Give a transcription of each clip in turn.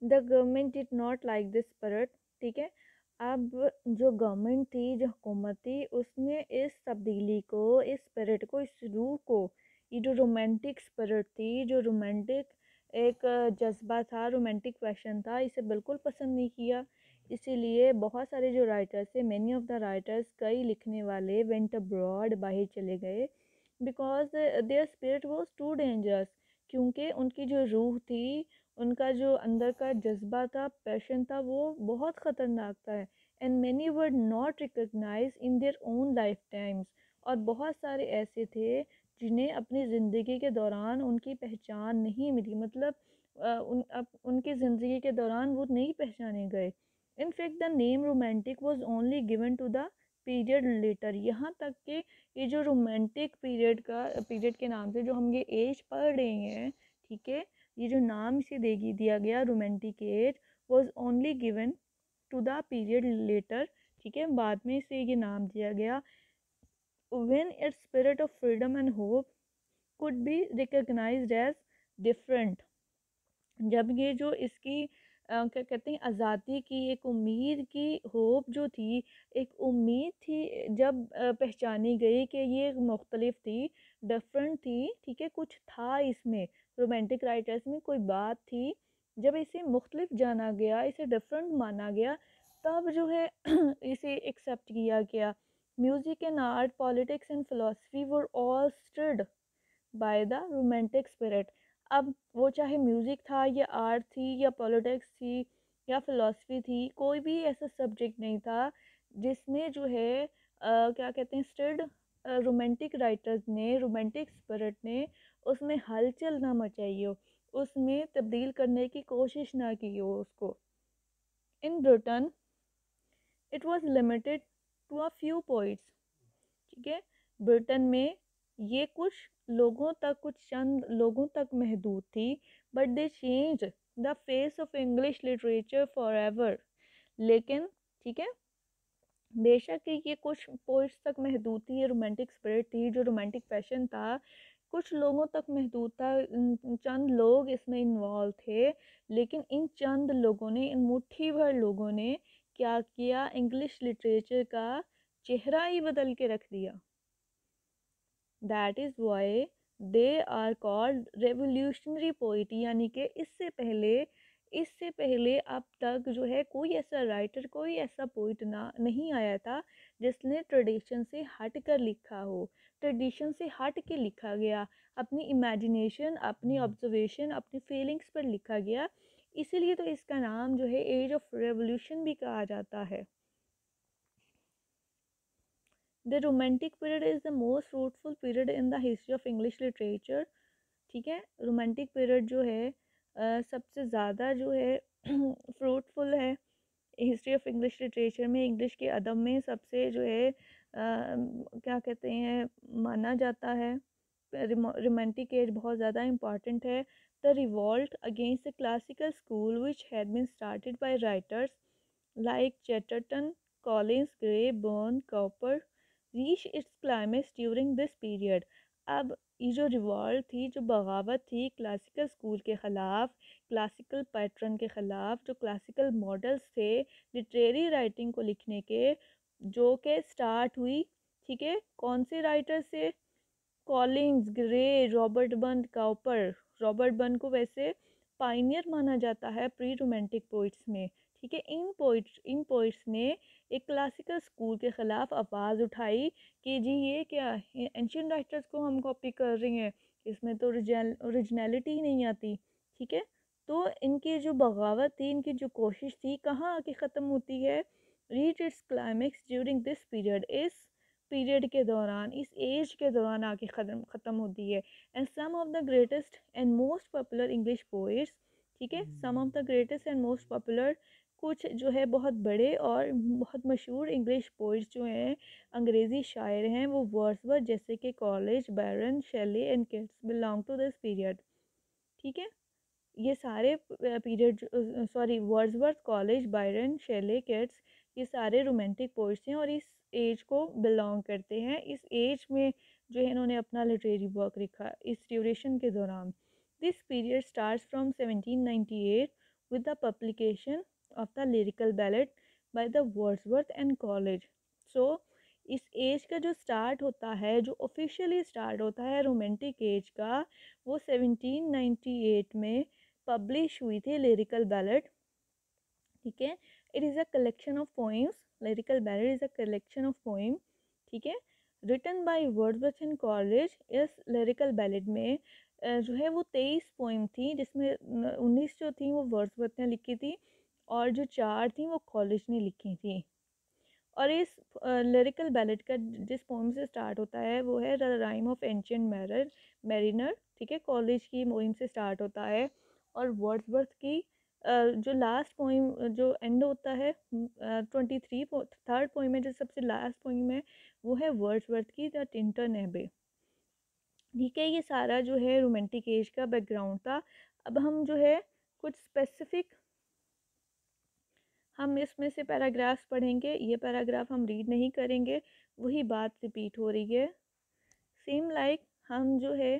The government did not like this spirit. ठीक है, अब जो गवर्नमेंट थी, जो हुकूमत थी, उसने इस तब्दीली को, इस स्पिरिट को, इस रूह को, ये जो रोमांटिक स्पिरिट थी, जो रोमांटिक एक जज्बा था, रोमांटिक पैशन था, इसे बिल्कुल पसंद नहीं किया। इसीलिए बहुत सारे जो राइटर्स थे, मैनी ऑफ द राइटर्स, कई लिखने वाले वेंट अब्रॉड, बाहर चले गए, because their spirit was too dangerous. क्योंकि उनकी जो रूह थी, उनका जो अंदर का जज्बा था, पैशन था, वो बहुत ख़तरनाक था। And many were not recognise in their own lifetimes. और बहुत सारे ऐसे थे जिन्हें अपनी ज़िंदगी के दौरान उनकी पहचान नहीं मिली, मतलब उनकी ज़िंदगी के दौरान वो नहीं पहचाने गए। In fact the name romantic was only given to the period later. यहाँ तक कि ये जो रोमांटिक पीरियड के नाम से जो हम ये एज पढ़ रहे हैं, ठीक है, ये जो नाम इसे देगी दिया गया romantic age, was only given to the period later. ठीक है, बाद में इसे ये नाम दिया गया। When its spirit of freedom and hope could be recognised as different. जब ये जो इसकी क्या कहते हैं, आज़ादी की एक उम्मीद की होप जो थी, एक उम्मीद थी, जब पहचानी गई कि ये मुख्तलिफ थी, डिफरेंट थी, ठीक है, कुछ था इसमें, रोमांटिक राइटर्स में कोई बात थी, जब इसे मुख्तलिफ जाना गया, इसे डिफरेंट माना गया, तब जो है इसे एक्सेप्ट किया गया। Music and art, politics and philosophy were all stirred by the romantic spirit. अब वो चाहे म्यूज़िक था, या आर्ट थी, या पॉलिटिक्स थी, या फिलॉसफी थी, कोई भी ऐसा सब्जेक्ट नहीं था जिसमें जो है क्या कहते हैं, स्टिर्ड, रोमांटिक राइटर्स ने, रोमांटिक स्पिरिट ने उसमें हलचल ना मचाई हो, उसमें तब्दील करने की कोशिश ना की हो उसको। In Britain it was limited to a few poets. ठीक है, ब्रिटेन में ये कुछ लोगों तक, कुछ चंद लोगों तक महदूद थी। But they change the face of English literature for ever. लेकिन ठीक है, बेशक कि ये कुछ पोइट्स तक महदूद थी, ये रोमांटिक स्पिरिट थी, जो रोमांटिक पैशन था, कुछ लोगों तक महदूद था, चंद लोग इसमें इन्वॉल्व थे। लेकिन इन चंद लोगों ने, इन मुट्ठी भर लोगों ने क्या किया, इंग्लिश लिटरेचर का चेहरा ही बदल के रख दिया। That is why they are called revolutionary poet. यानी कि इससे पहले अब तक जो है कोई ऐसा राइटर, कोई ऐसा पोइट ना नहीं आया था जिसने ट्रेडिशन से हट कर लिखा हो। ट्रेडिशन से हट के लिखा गया, अपनी इमेजिनेशन, अपनी ऑब्जर्वेशन, अपनी फीलिंग्स पर लिखा गया। इसीलिए तो इसका नाम जो है एज ऑफ रेवोल्यूशन भी कहा जाता है। The romantic period is the most fruitful period in the history of English literature. ठीक है, रोमांटिक पीरियड जो है सबसे ज़्यादा जो है फ्रूटफुल है हिस्ट्री ऑफ इंग्लिश लिटरेचर में, इंग्लिश के अदब में सबसे जो है क्या कहते हैं, माना जाता है। रोमांटिक एज बहुत ज़्यादा इम्पॉर्टेंट है। The revolt against the classical school which had been started by writers like Chatterton, Collins, Gray, Burns, Cowper reach its climax during this period. अब ये जो रिवॉल्ट थी, जो बगावत थी क्लासिकल स्कूल के ख़िलाफ़, क्लासिकल पैटर्न के ख़िलाफ़, जो क्लासिकल मॉडल्स थे लिटरेरी राइटिंग को लिखने के, जो कि स्टार्ट हुई, ठीक है, कौन से राइटर से, Collins, grey, Robert burn, Cowper. Robert burn को वैसे पाइनियर माना जाता है प्री रोमांटिक पोइट्स में। ठीक है, इन पोइट्स ने एक क्लासिकल स्कूल के ख़िलाफ़ आवाज़ उठाई कि जी ये क्या, एंशियंट राइटर्स को हम कॉपी कर रही हैं, इसमें तो ओरिजिनलिटी ही नहीं आती। ठीक है, तो इनकी जो बगावत थी, इनकी जो कोशिश थी, कहाँ आके ख़त्म होती है, reach its climax during this period, इस पीरियड के दौरान, इस एज के दौरान आके ख़त्म होती है। And some of the greatest and most popular English poets, ठीक है, some of the greatest and most popular, कुछ जो है बहुत बड़े और बहुत मशहूर इंग्लिश पोइट्स जो हैं, अंग्रेज़ी शायर हैं, वो वर्ड्सवर्थ जैसे कि Coleridge, Byron, Shelley and Keats belong to this period. ठीक है, ये सारे period, sorry, Wordsworth, Coleridge, Byron, Shelley, Keats, ये सारे रोमांटिक पोइट्स हैं और इस एज को बिलोंग करते हैं। इस एज में जो है इन्होंने अपना लिटरेरी वर्क लिखा, इस ड्यूरेशन के दौरान। This period starts from 1798 with the publication of the lyrical ballad by the Wordsworth and Coleridge. So इस एज का जो स्टार्ट होता है, जो ऑफिशियली स्टार्ट होता है रोमांटिक एज का, वो 1798 में पब्लिश हुई थी लिरिकल बैलेड, ठीक है। It is a collection of poems, lyrical ballad is a collection of poem, ठीक है, written by Wordsworth and Coleridge. इस लिरिकल बैलेड में जो है वो 23 पोइम थी, जिसमें 19 जो थी वो वर्ड्सवर्थ ने लिखी थी और जो 4 थी वो कॉलेज ने लिखी थी। और इस लिरिकल बैलेड का जिस पोइम से स्टार्ट होता है वो है the rhyme of ancient mariner, ठीक है, कॉलेज की पोइम से स्टार्ट होता है। और वर्ड्सवर्थ की जो लास्ट पोइम जो एंड होता है 23 थर्ड पोइम है, जो सबसे लास्ट पोइम है वो है वर्ड्सवर्थ की द टिंटन एबे, ठीक है। ये सारा जो है रोमांटिक एज का बैकग्राउंड था। अब हम जो है कुछ स्पेसिफिक हम इसमें से पैराग्राफ्स पढ़ेंगे, ये पैराग्राफ हम रीड नहीं करेंगे, वही बात रिपीट हो रही है सेम लाइक हम जो है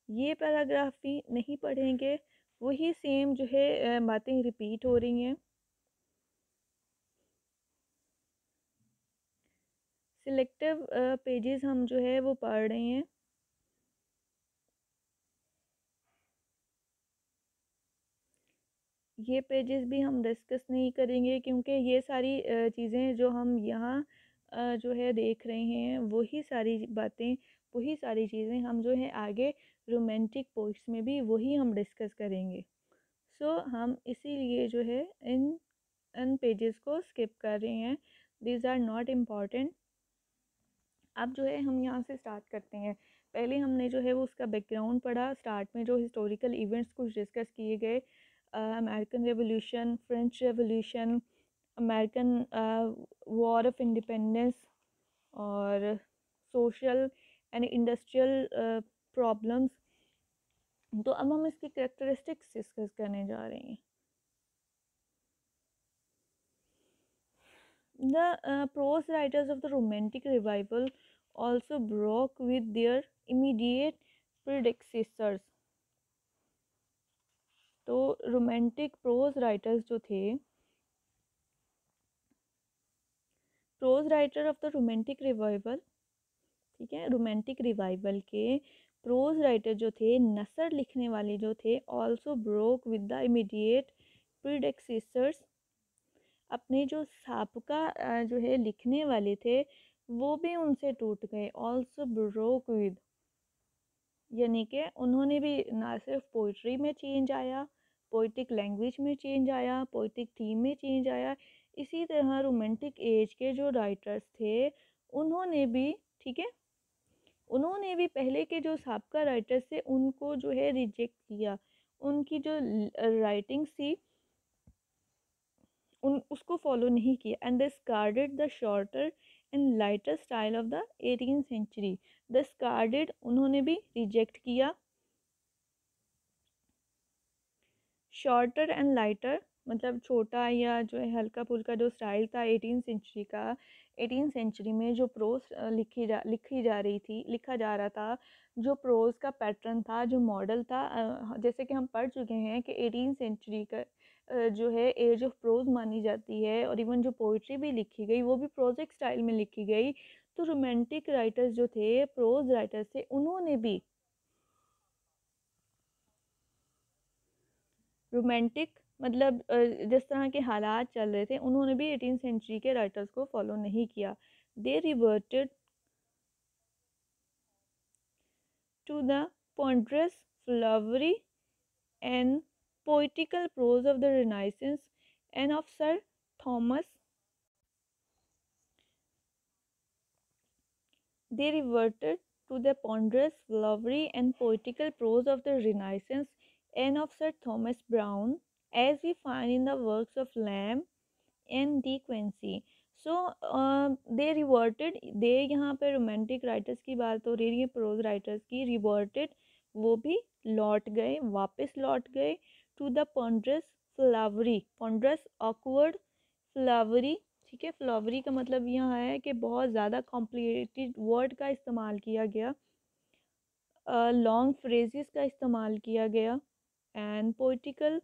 ये पैराग्राफ भी नहीं पढ़ेंगे, वही सेम जो है बातें रिपीट हो रही हैं। सिलेक्टिव पेजेस हम जो है वो पढ़ रहे हैं। ये पेजेस भी हम डिस्कस नहीं करेंगे क्योंकि ये सारी चीज़ें जो हम यहाँ जो है देख रहे हैं वही सारी बातें, वही सारी चीज़ें हम जो है आगे रोमांटिक पोइट्स में भी वही हम डिस्कस करेंगे। सो हम इसीलिए जो है इन पेजेस को स्किप कर रहे हैं, दीज आर नॉट इम्पॉर्टेंट। अब जो है हम यहाँ से स्टार्ट करते हैं। पहले हमने जो है वो उसका बैकग्राउंड पढ़ा, स्टार्ट में जो हिस्टोरिकल इवेंट्स कुछ डिस्कस किए गए, American revolution, French revolution, American war of independence और सोशल एंड इंडस्ट्रियल प्रॉब्लम्स। तो अब हम इसकी कैरेक्टरिस्टिक्स डिस्कस करने जा रहे हैं। The prose writers of the Romantic Revival also broke with their immediate predecessors. तो रोमांटिक प्रोज राइटर्स जो थे, prose writer of the romantic revival, ठीक है, रोमांटिक रिवाइवल के प्रोज राइटर जो थे, नसर लिखने वाले जो थे, also broke with the immediate predecessors, अपने जो साबका जो है लिखने वाले थे वो भी उनसे टूट गए। ऑल्सो ब्रोक विद यानी कि उन्होंने भी ना सिर्फ पोइट्री में चेंज आया, पोइटिक लैंग्वेज में चेंज आया, पोइटिक थीम में चेंज आया, इसी तरह रोमांटिक एज के जो राइटर्स थे उन्होंने भी, ठीक है, उन्होंने भी पहले के जो साबका राइटर्स थे उनको जो है रिजेक्ट किया, उनकी जो राइटिंग्स थी उन उसको फॉलो नहीं किया। And discarded the shorter and lighter style of the 18th century. Discarded उन्होंने भी रिजेक्ट किया, शॉर्टर एंड लाइटर मतलब छोटा या जो है हल्का फुल्का जो स्टाइल था 18th सेंचुरी का, 18th सेंचुरी में जो प्रोज लिखी जा रही थी, लिखा जा रहा था, जो प्रोज का पैटर्न था, जो मॉडल था, जैसे कि हम पढ़ चुके हैं कि 18th सेंचुरी का जो है एज ऑफ प्रोज मानी जाती है, और इवन जो पोइट्री भी लिखी गई वो भी प्रोजिक स्टाइल में लिखी गई। तो रोमांटिक राइटर्स जो थे, प्रोज राइटर्स थे, उन्होंने भी रोमांटिक मतलब जिस तरह के हालात चल रहे थे उन्होंने भी 18th सेंचुरी के राइटर्स को फॉलो नहीं किया। They reverted to the ponderous flowery and poetical prose of the Renaissance and of Sir Thomas. They reverted to the ponderous, flowery, and poetical prose of the Renaissance and of Sir Thomas Browne, as we find in the works of Lamb and De Quincey. So they reverted, they यहाँ पे romantic writers की बात हो रही है, pros writers की। Reverted वो भी लौट गए, वापस लौट गए to the ponderous flowery, ponderous awkward flowery, ठीक है। फ्लावरी का मतलब यहाँ है कि बहुत ज़्यादा कॉम्प्लिकेटेड वर्ड का इस्तेमाल किया गया, लॉन्ग फ्रेजेस का इस्तेमाल किया गया, and poetical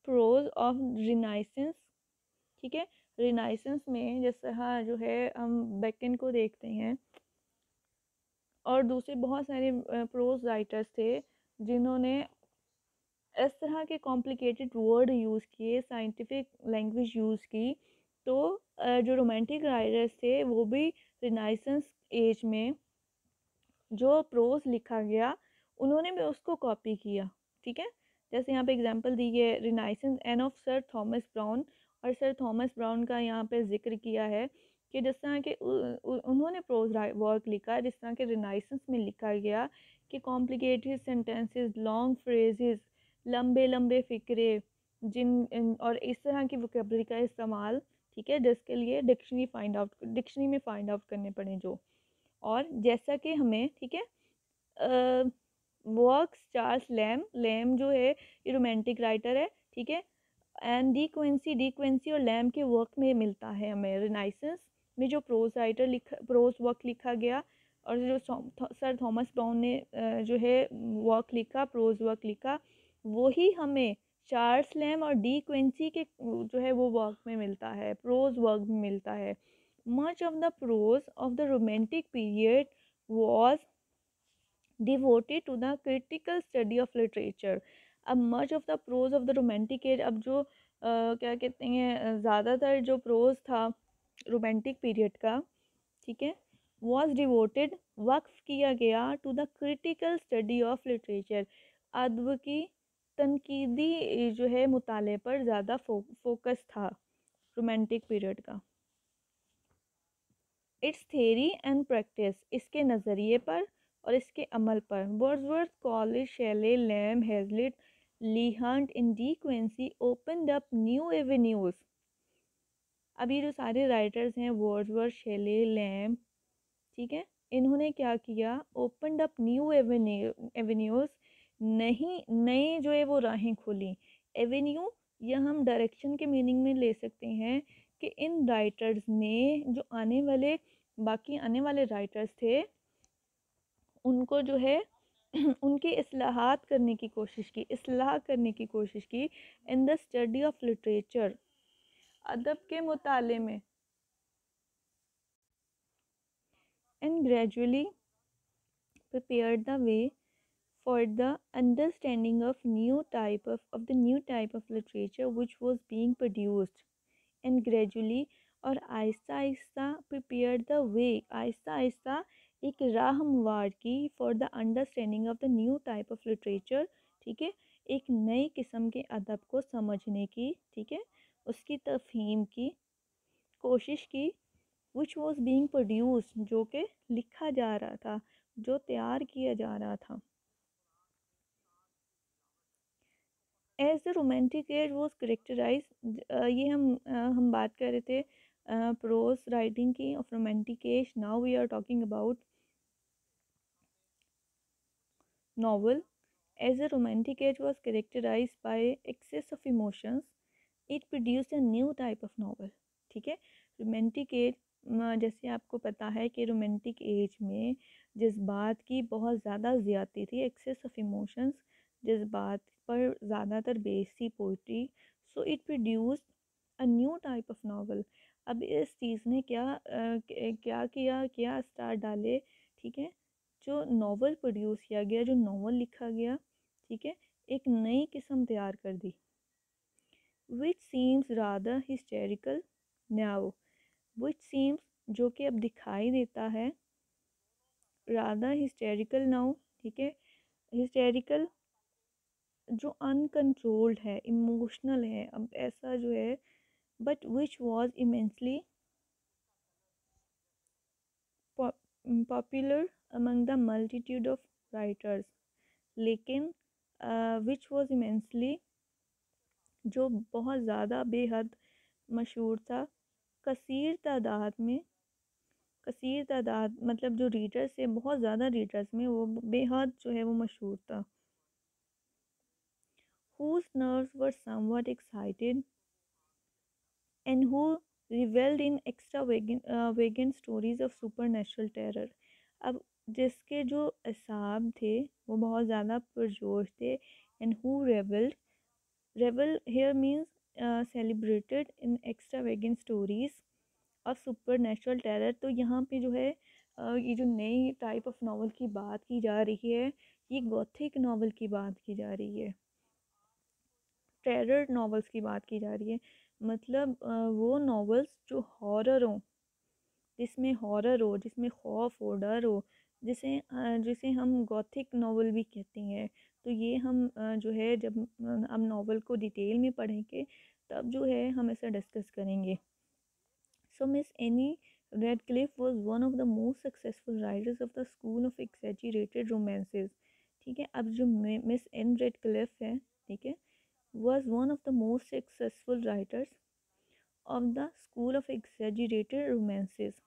prose of Renaissance, ठीक है। रिनाइसेंस में जैसे हाँ जो है हम बेकन को देखते हैं और दूसरे बहुत सारे प्रोज राइटर्स थे जिन्होंने इस तरह के कॉम्प्लिकेटेड वर्ड यूज़ किए, साइंटिफिक लैंग्वेज यूज़ की। तो जो रोमांटिक राइटर्स थे वो भी रिनाइसेंस एज में जो प्रोज लिखा गया उन्होंने भी उसको कॉपी किया, ठीक है। जैसे यहाँ पे एग्जांपल दी है renaissance end of sir Thomas brown, और सर थॉमस ब्राउन का यहाँ पे जिक्र किया है कि जिस तरह के उन्होंने प्रोज वर्क लिखा, जिस तरह के रिनाइसेंस में लिखा गया कि कॉम्प्लिकेटेड सेंटेंसेस, लॉन्ग फ्रेजेस, लंबे लंबे फिक्रे, और इस तरह की वोकेबलरी का इस्तेमाल, ठीक है, जिसके लिए डिक्शनरी में फाइंड आउट करने पड़े जो। और जैसा कि हमें, ठीक है, वर्क्स चार्ल्स लैम जो है ये रोमांटिक राइटर है, ठीक है। एंड डी क्विंसी और लैम के वर्क में मिलता है हमें रिनाइसेंस में जो प्रोज वर्क लिखा गया, और जो सर थॉमस ब्राउन ने जो है वर्क लिखा, प्रोज वर्क लिखा, वही हमें चार्ल्स लैम और डी क्विंसी के जो है वो वर्क में मिलता है, प्रोज वर्क में मिलता है। Much of the prose of the romantic period was devoted to the critical study of literature। अब much of the prose of the romantic age, अब जो क्या कहते हैं, ज़्यादातर जो प्रोज था रोमांटिक पीरियड का, ठीक है, वॉज डिवोटेड, वक्फ किया गया, to the critical study of literature, अदब की तनकीदी जो है मुताले पर ज़्यादा फोकस था रोमांटिक पीरियड का। इट्स थेरी एंड प्रैक्टिस, इसके नज़रिए पर और इसके अमल पर। Wordsworth, Coleridge, Shelley, Lamb, Hazlitt, Leigh Hunt in De Quincey opened up new avenues. अब ये जो सारे राइटर्स हैं, वर्ड्सवर्थ, शेले, लैम, ठीक है, इन्होंने क्या किया, ओपनड अप न्यू एवेन्यूज़, नहीं नए जो है वो राहें खोली। एवेन्यू यह हम डायरेक्शन के मीनिंग में ले सकते हैं कि इन राइटर्स ने जो बाकी आने वाले राइटर्स थे उनको जो है उनकी इस्लाहात करने की कोशिश की, इस्लाह करने की कोशिश की in the study of literature, अदब के मुताले में। And gradually prepared the way for the understanding of the new type of literature which was being produced। and gradually और Aahista Aahista prepared the way, Aahista Aahista एक राह हमवार की for the understanding of the new type of literature, ठीक है, एक नई किस्म के अदब को समझने की, ठीक है, उसकी तफहीम की कोशिश की, which was being produced, जो कि लिखा जा रहा था, जो तैयार किया जा रहा था। As the romantic age was characterise, ये हम बात कर रहे थे प्रोज राइटिंग की of romantic age. Now we are talking about novel। As the romantic age was characterized by excess of emotions, it produced a new type of novel, ठीक है। Romantic as, जैसे आपको पता है कि रोमांटिक एज में जज्बात की बहुत ज़्यादा ज़्यादती थी, एक्सेस ऑफ इमोशंस, जज्बात पर ज़्यादातर बेस्ड थी poetry. So it produce a new type of novel. अब इस चीज़ ने क्या किया, क्या स्टार डाले, ठीक है, जो नावल प्रोड्यूस किया गया, जो नावल लिखा गया, ठीक है, एक नई किस्म तैयार कर दी। Which seems rather hysterical now, which seems जो कि अब दिखाई देता है, रादर हिस्टेरिकल नाउ, ठीक है, हिस्टेरिकल जो अनकंट्रोल्ड है, इमोशनल है, अब ऐसा जो है, but which was immensely popular among the multitude of writers, लेकिन विच वॉज इमेंसली जो बहुत ज़्यादा बेहद मशहूर था, कसीर तादाद में, कसीर तादाद मतलब जो रीडर्स है, बहुत ज़्यादा रीडर्स में वो बेहद जो है वो मशहूर था। whose nerves were somewhat excited and who reveled in extravagant stories of supernatural terror। अब जिसके जो असाब थे वो बहुत ज़्यादा पुरजोश थे, and who reveled revel here means celebrated in extravagant stories of supernatural terror. तो यहाँ पे जो है ये जो नई टाइप ऑफ नावल की बात की जा रही है, ये गॉथिक नावल की बात की जा रही है, टेरर नॉवेल्स की बात की जा रही है। मतलब वो नॉवेल्स जो हॉरर हो, जिसमें हॉरर हो, जिसमें खौफ हो, डर हो, जिसे हम गॉथिक नावल भी कहते हैं। तो ये हम जो है जब हम नावल को डिटेल में पढ़ेंगे तब जो है हम ऐसा डिस्कस करेंगे। So Miss Annie Radcliffe was one of the most successful writers of the school of exaggerated romances. ठीक है, अब जो मिस एन रेडक्लिफ है, ठीक है, was one of the most successful writers of the school of exaggerated romances।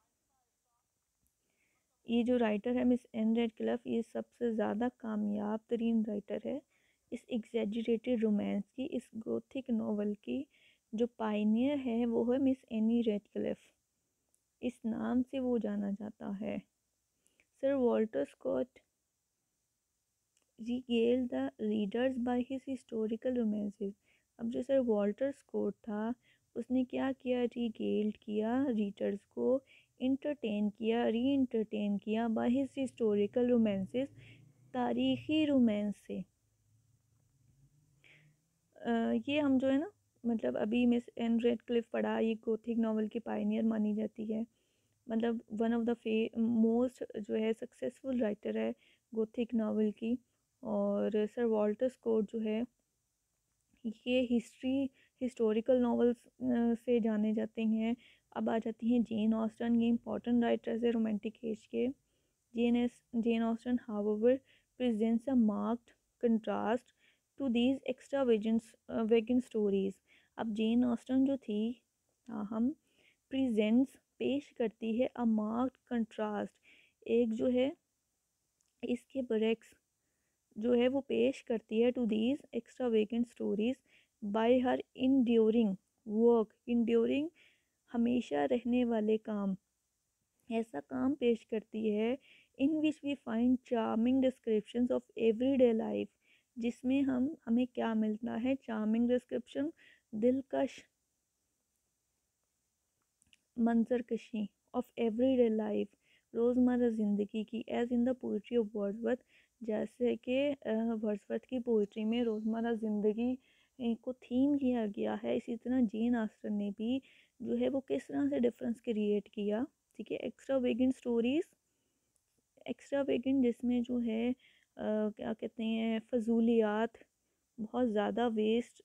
ये जो writer है मिस एन रेडक्लिफ, ये सबसे ज़्यादा कामयाब तरीन राइटर है इस एग्जैजरेटेड रोमांस की, इस गोथिक नावल की। जो पाइनियर है वो है मिस एनी रेडक्लिफ, इस नाम से वो जाना जाता है। Sir Walter Scott regaled the readers by his historical romances। अब जो सर वॉल्टर स्कॉट था उसने क्या किया, रिगेल्ड किया रीडर्स को, इंटरटेन किया, री इंटरटेन किया बाय हिज हिस्टोरिकल रोमांसेस, तारीखी रोमांस से। ये हम जो है ना, मतलब अभी मिस एन रेडक्लिफ पढ़ा, ये गोथिक नावल की पायनियर मानी जाती है, मतलब वन ऑफ द मोस्ट जो है सक्सेसफुल राइटर है गोथिक नावल की। और सर वॉल्टर स्कॉट जो है ये हिस्टोरिकल नॉवेल्स से जाने जाते हैं। अब आ जाती हैं जेन ऑस्टन, ये इंपॉर्टेंट राइटर्स है रोमांटिक एज के। Jane Austen however presents a marked contrast to these extravagant stories. अब जेन ऑस्टन जो थी, हम प्रेजेंट्स पेश करती है अ मार्क्ड कंट्रास्ट, एक जो है इसके बरेक्स जो है वो पेश करती है to these extravagant stories by her enduring work. Enduring हमेशा रहने वाले काम, ऐसा काम पेश करती है in which we find charming descriptions of everyday life, जिसमें हमें क्या मिलता है, चार्मिंग डिस्क्रिप्शन, दिलकश मंजरकशी ऑफ एवरीडे लाइफ, रोज़मर्रा ज़िंदगी की, as in the poetry of Wordsworth, जैसे कि वर्ड्सवर्थ की पोइट्री में रोज़मर्रा ज़िंदगी को थीम लिया गया है, इसी तरह जेन ऑस्टन ने भी जो है वो किस तरह से डिफरेंस क्रिएट किया। ठीक है, एक्स्ट्रा वेगेंट स्टोरीज़, एक्स्ट्रा वेगेंट जिसमें जो है क्या कहते हैं, फजूलियात, बहुत ज़्यादा वेस्ट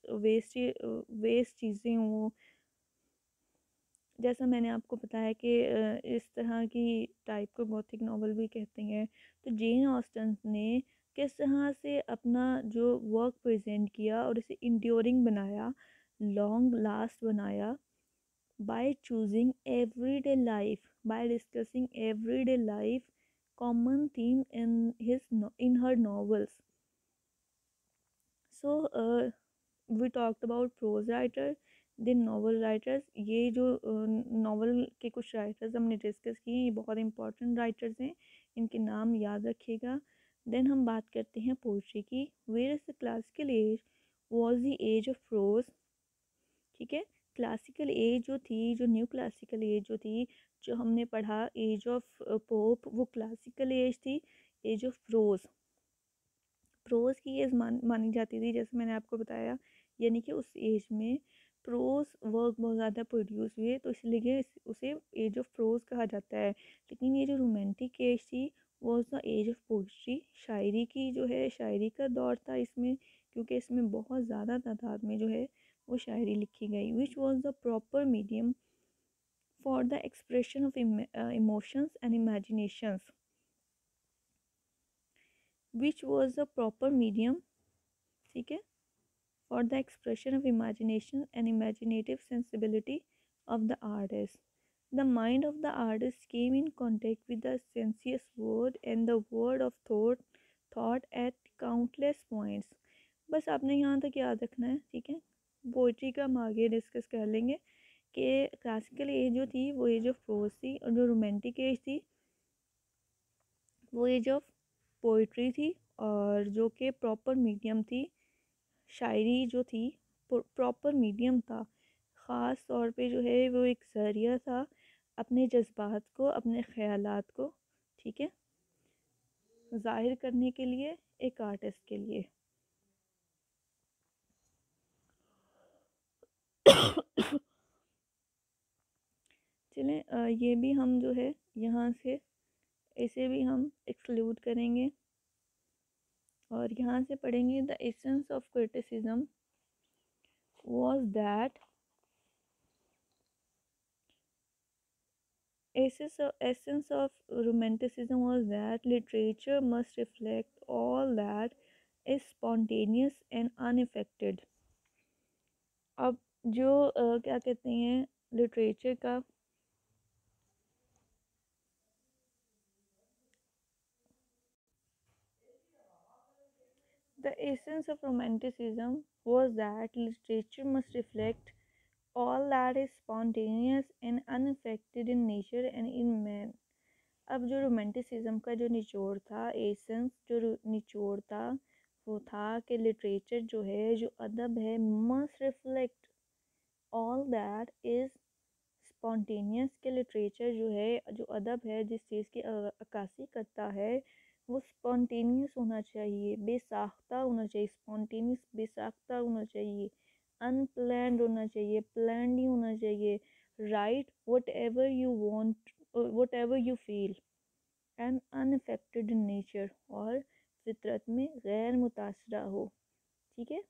चीज़ें हों, जैसा मैंने आपको बताया कि इस तरह की टाइप को गॉथिक नावल भी कहते हैं। तो जेन ऑस्टन ने किस तरह से अपना जो वर्क प्रेजेंट किया और इसे इंड्योरिंग बनाया, लॉन्ग लास्ट बनाया, by choosing everyday life, by discussing everyday life common theme in her novels. So we talked about prose writer, then novel writers. ये जो नॉवल के कुछ राइटर्स हमने डिस्कस किए, ये बहुत इंपॉर्टेंट राइटर्स हैं, इनके नाम याद रखिएगा। देन हम बात करते हैं पोइट्री की। Where is the classical age was the age of prose. ठीक है, क्लासिकल एज जो थी, जो न्यू क्लासिकल एज जो थी, जो हमने पढ़ा एज ऑफ पोप, वो क्लासिकल एज थी, एज ऑफ प्रोज। प्रोज की एज मानी जाती थी, जैसे मैंने आपको बताया, यानी कि उस एज में प्रोज वर्क बहुत ज़्यादा प्रोड्यूस हुए, तो इसलिए उसे एज ऑफ प्रोज कहा जाता है। लेकिन ये जो रोमांटिक एज थी was the age of poetry, शायरी की जो है, शायरी का दौर था इसमें, क्योंकि इसमें बहुत ज़्यादा तादाद में जो है वो शायरी लिखी गई, which was the proper medium for the expression of emotions and imaginations, which was the proper medium, ठीक है, for the expression of imagination and imaginative sensibility of the artist. The mind of the artist came in contact with the sensuous word and the word of thought at countless points। बस आपने यहाँ तक याद रखना है, ठीक है। Poetry का हम आगे डिस्कस कर लेंगे कि क्लासिकल एज जो थी वो एज ऑफ प्रोज थी, और जो रोमांटिक एज थी वो एज ऑफ पोइट्री थी, और जो कि प्रॉपर मीडियम थी, शायरी जो थी प्रॉपर मीडियम था, ख़ास तौर पे जो है वो एक ज़रिया था अपने जज्बात को, अपने ख़यालात को, ठीक है, ज़ाहिर करने के लिए, एक आर्टिस्ट के लिए। चलें, ये भी हम जो है यहाँ से इसे भी हम एक्सक्लूड करेंगे और यहाँ से पढ़ेंगे the essence of criticism was that essence of romanticism was that literature must reflect all that is spontaneous and unaffected। अब जो क्या कहते हैं लिटरेचर का the essence of romanticism was that literature must reflect all that is spontaneous and unaffected in nature and in man। अब जो romanticism का जो निचोड़ था, एसेंस जो निचोड़ था, वो था कि लिटरेचर जो है, जो अदब है, must reflect all that is spontaneous. के लिटरेचर जो है, जो अदब है, जिस चीज़ की अक्कासी करता है, वो स्पॉन्टेनियस होना चाहिए, बेसाख्ता होना चाहिए, स्पॉन्टेनियस बेसाख्ता होना चाहिए, अनप्लैंड होना चाहिए, प्लान नहीं होना चाहिए, right what ever you want, what ever you feel, and unaffected in nature, और फितरत में गैर मुतासरा हो, ठीक है,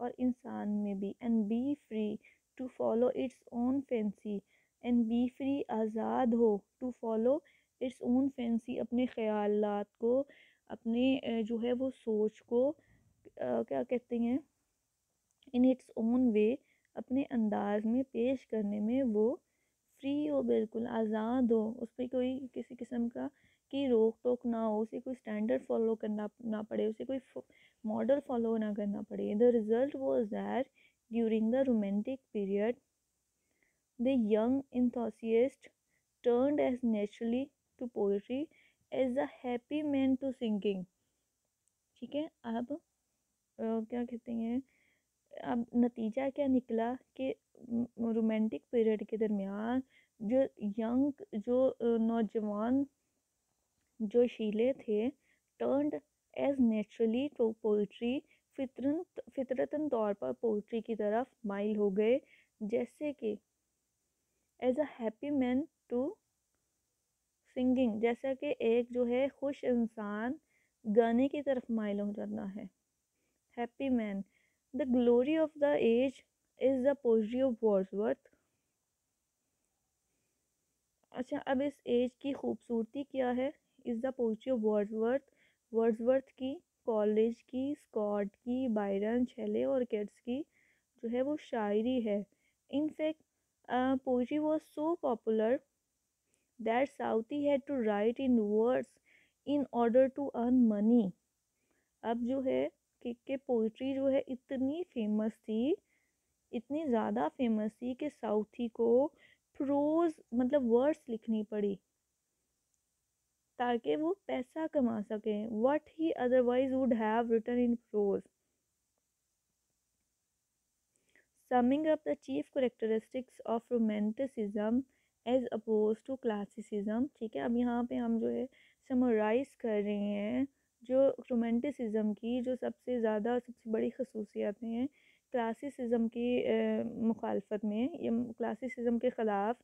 और इंसान में भी, and be free to follow its own fancy, and be free आज़ाद हो to follow its own fancy, अपने ख़यालात को, अपने जो है वो सोच को क्या कहते हैं, इन इट्स ओन वे, अपने अंदाज में पेश करने में वो फ्री हो, बिल्कुल आज़ाद हो, उस पर कोई किसी किस्म का की रोक टोक ना हो, उसे कोई स्टैंडर्ड फॉलो करना ना पड़े, उसे कोई मॉडल फॉलो ना करना पड़े। The result was that during the romantic period the young enthusiast turned as naturally to poetry as a happy man to singing। ठीक है, अब क्या कहते हैं, अब नतीजा क्या निकला कि रोमांटिक पीरियड के दरमियान जो यंग, जो नौजवान जोशीले थे, turned as naturally to poetry, फितरतन तौर पर पोइट्री की तरफ माइल हो गए, जैसे कि as a happy man to singing, जैसा कि एक जो है खुश इंसान गाने की तरफ माइल हो जाना है, happy man. The glory of the age is the poetry of Wordsworth. अच्छा, अब इस एज की खूबसूरती क्या है, is the poetry of Wordsworth, Wordsworth की, कॉलेज की, स्कॉट की, बायरन, शेले और केट्स की जो है वो शायरी है। In fact poetry was so popular that Southey had to write in words in order to earn money. अब जो है कि पोइट्री जो है इतनी फेमस थी, इतनी ज़्यादा फेमस थी कि साउथी को प्रोज मतलब वर्ड्स लिखनी पड़ी ताकि वो पैसा कमा सकें, what he otherwise would have written in prose. Summing up the chief characteristics of romanticism as opposed to classicism। ठीक है, अब यहाँ पे हम जो है समराइज़ कर रहे हैं जो रोमांटिसिज्म की जो सबसे ज़्यादा, सबसे बड़ी खसूसियातें हैं क्लासिसिज्म की मुखालफत में, या क्लासिसिज्म के ख़िलाफ़,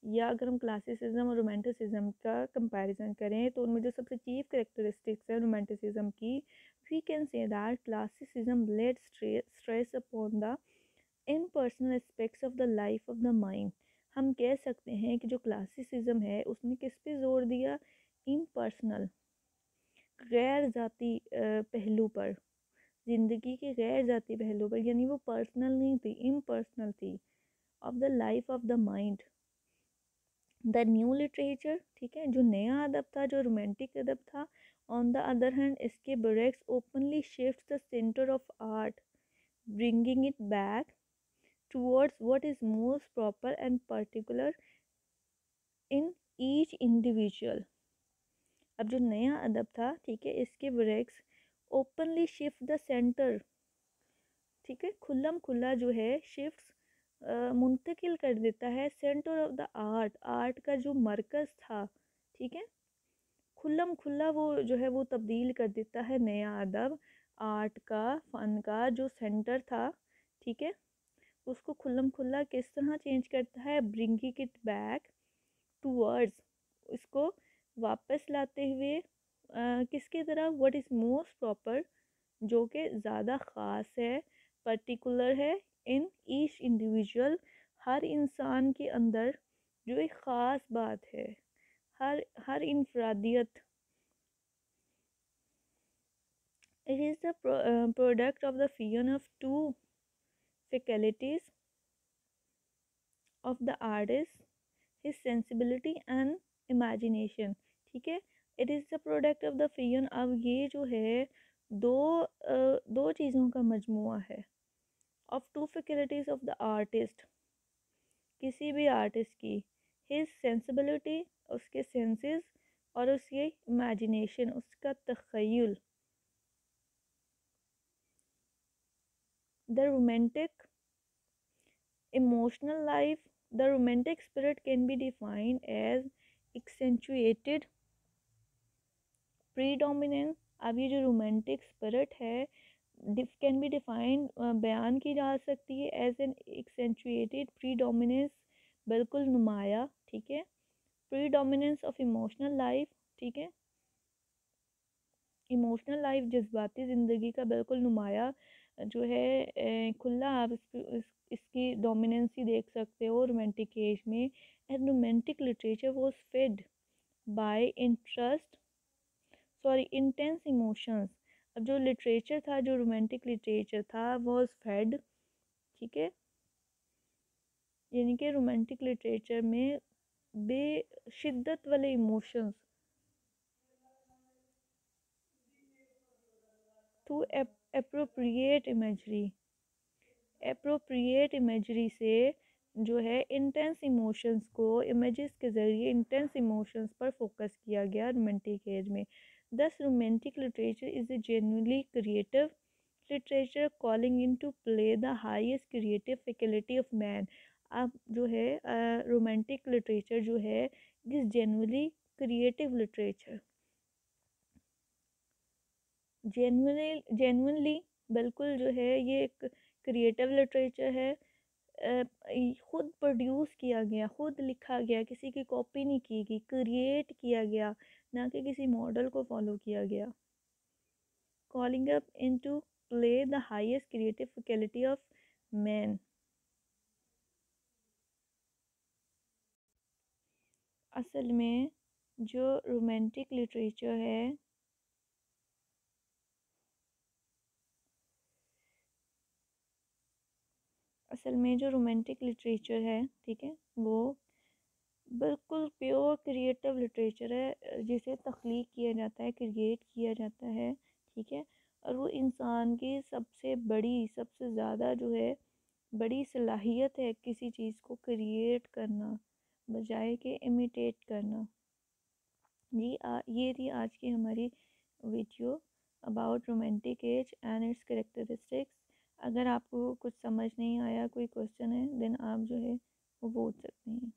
या अगर हम क्लासिसिज्म और रोमांटिसिज्म का कंपैरिजन करें तो उनमें जो सबसे चीफ करेक्टरिस्टिक्स है रोमांटिसिज्म की, we can say that classicism let stress upon the impersonal aspects of the life of the mind. हम कह सकते हैं कि जो क्लासिसिज्म है उसने किस पे जोर दिया, इम्पर्सनल, गैर ज़ाती पहलू पर, ज़िंदगी के गैर ज़ाती पहलू पर, यानी वो पर्सनल नहीं थी, इम्पर्सनल थी, of the life of the mind. The new literature, ठीक है, जो नया अदब था, जो रोमांटिक अदब था, ऑन द अदर हैंड इसके breaks openly shift the centre of art, bringing it back towards what is most proper and particular in each individual। अब जो नया अदब था, ठीक है, इसके breaks openly shift the centre, ठीक है, खुल्लम खुल्ला जो है शिफ्ट मुंतकिल कर देता है centre of the art, art का जो मरकज़ था, ठीक है, खुल्लम खुल्ला वो जो है वो तब्दील कर देता है नया अदब, आर्ट का, फ़न का जो सेंटर था, ठीक है, उसको खुल्लम खुल्ला किस तरह चेंज करता है, ब्रिंगिंग इट बैक टूवर्ड्स, इसको वापस लाते हुए किसकी तरह, व्हाट इज़ मोस्ट प्रॉपर, जो कि ज़्यादा ख़ास है, पर्टिकुलर है, इन ईच इंडिविजुअल, हर इंसान के अंदर जो एक ख़ास बात है, हर हर इनफरादियत, it is the product of the fusion of two faculties of the artist, his sensibility and imagination, ठीक है, it is the product of the fusion, अब ये जो है दो दो चीज़ों का मजमुआ है, of two faculties of the artist, किसी भी आर्टिस्ट की, his sensibility, उसके सेंसेस, और उसकी इमेजिनेशन, उसका तख़य्युल, the romantic emotional life, the romantic spirit can be defined as accentuated predominance, अब ये जो रोमांटिक स्पिरिट है कैन बी डिफाइंड, बयान की जा सकती है एज एन एक्सेंचुएटेड प्रीडोमिनेंस, बिल्कुल नुमाया, ठीक है, प्रीडोमिनेंस ऑफ इमोशनल लाइफ, ठीक है, इमोशनल लाइफ जज्बाती ज़िंदगी का बिल्कुल नुमाया जो है खुला, आप इसकी डोमिनेंसी देख सकते हो रोमांटिक एज में, and romantic literature was fed by interest, sorry intense emotions, अब जो लिटरेचर था, जो रोमांटिक लिटरेचर था, वॉज फेड, ठीक है, यानी कि रोमांटिक लिटरेचर में बेशिद्दत वाले emotions to appropriate imagery, appropriate imagery से जो है इंटेंस इमोशंस को इमेजेस के ज़रिए इंटेंस इमोशंस पर फोकस किया गया रोमांटिक एज में, thus romantic literature is a genuinely creative literature calling into play the highest creative faculty of man, अब जो है रोमांटिक लिटरेचर जो है this genuinely creative literature, genuinely बिल्कुल जो है ये एक क्रिएटिव लिटरेचर है, खुद प्रोड्यूस किया गया, खुद लिखा गया, किसी की कॉपी नहीं की गई, क्रिएट किया गया, ना कि किसी मॉडल को फॉलो किया गया, calling up into play the highest creative faculty of man, असल में जो रोमांटिक लिटरेचर है, असल में जो रोमांटिक लिटरेचर है, ठीक है, वो बिल्कुल प्योर क्रिएटिव लिटरेचर है, जिसे तख्लीक किया जाता है, क्रिएट किया जाता है, ठीक है, और वो इंसान की सबसे बड़ी, सबसे ज़्यादा जो है बड़ी सलाहियत है किसी चीज़ को क्रिएट करना बजाय के इमिटेट करना। ये थी आज की हमारी video about romantic as and it's characteristics. अगर आपको कुछ समझ नहीं आया, कोई क्वेश्चन है, देन आप जो है वो पूछ सकते हैं।